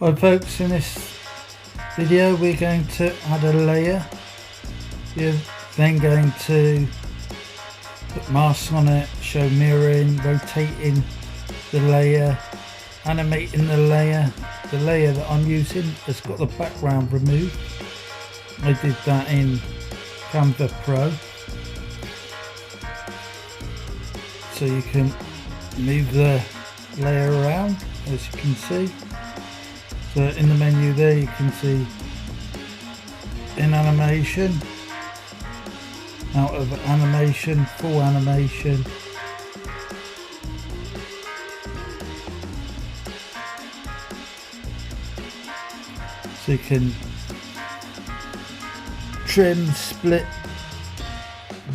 Hi folks, in this video we're going to add a layer. We're then going to put masks on it, show mirroring, rotating the layer, animating the layer. The layer that I'm using has got the background removed. I did that in Canva Pro. So you can move the layer around, as you can see. So in the menu there you can see in animation, out of animation, full animation. So you can trim, split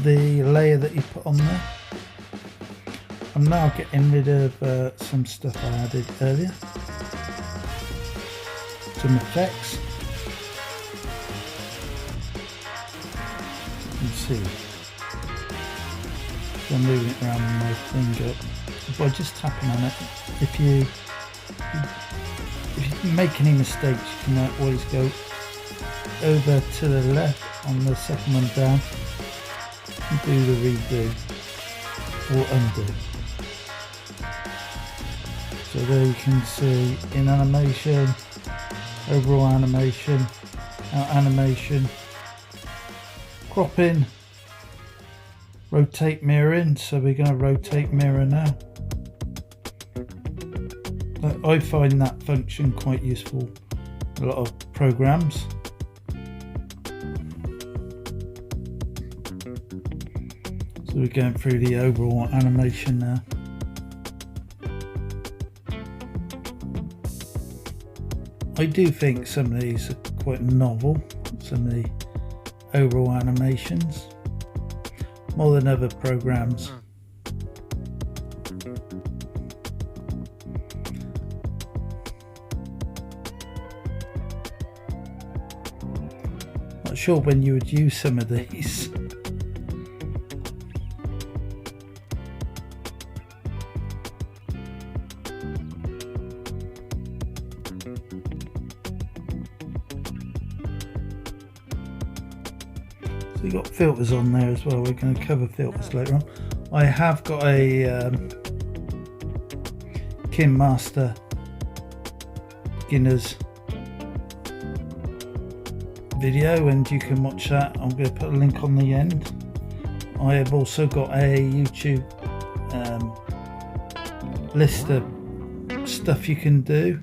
the layer that you put on there. I'm now getting rid of some stuff I added earlier. Some effects. You can see. So I'm moving it around with my finger by just tapping on it. If you make any mistakes, you can always go over to the left on the second one down and do the redo or undo. So there you can see in animation, overall animation, out animation, cropping, rotate mirroring. So we're going to rotate mirror now. I find that function quite useful in a lot of programs. So we're going through the overall animation now. I do think some of these are quite novel, some of the overall animations, more than other programs. Not sure when you would use some of these. We've got filters on there as well. We're going to cover filters later on. I have got a KineMaster beginners video and you can watch that. I'm going to put a link on the end. I have also got a YouTube list of stuff you can do.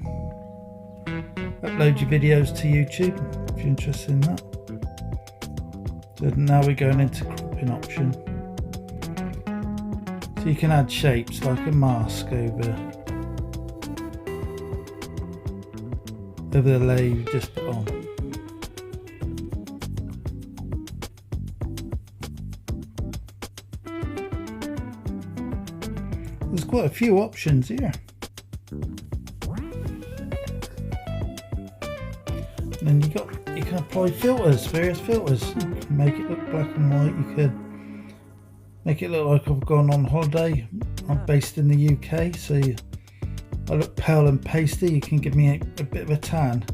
Upload your videos to YouTube if you're interested in that. So now we're going into cropping option. So you can add shapes like a mask over the layer you just put on. There's quite a few options here. And then you can apply filters, various filters. You can make it look black and white. You could make it look like I've gone on holiday. I'm based in the UK, so I look pale and pasty. You can give me a bit of a tan.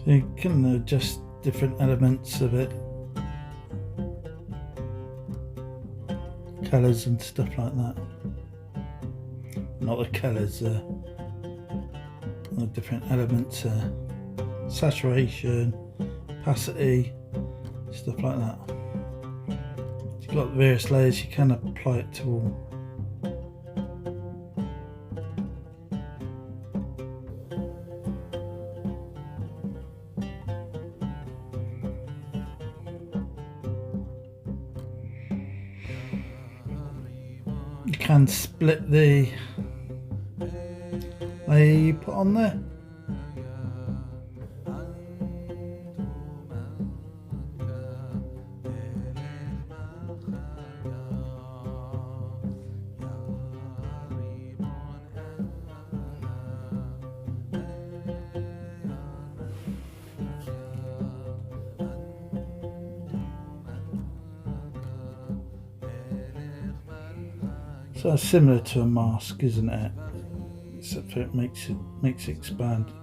So you can adjust different elements of it, colours and stuff like that. Not the colours, the different elements, saturation, opacity, stuff like that. You've got various layers, you can apply it to all. You can split the layer you put on there. So it's similar to a mask, isn't it? Except for it makes it expand.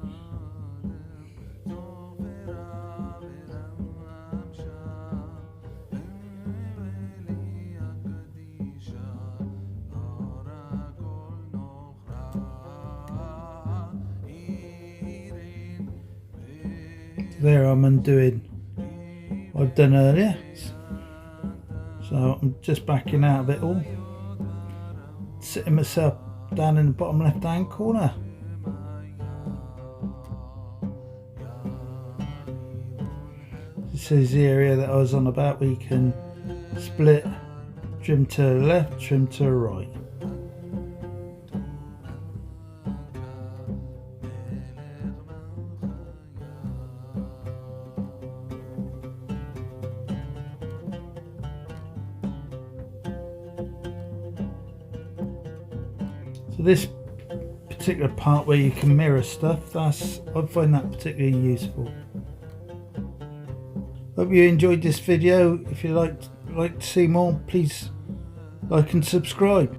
There I'm undoing what I've done earlier. So I'm just backing out of it all. Sitting myself down in the bottom left hand corner. This is the area that I was on about where you can split, trim to the left, trim to the right. So this particular part where you can mirror stuff, I find that particularly useful. Hope you enjoyed this video. If you'd like to see more, please like and subscribe.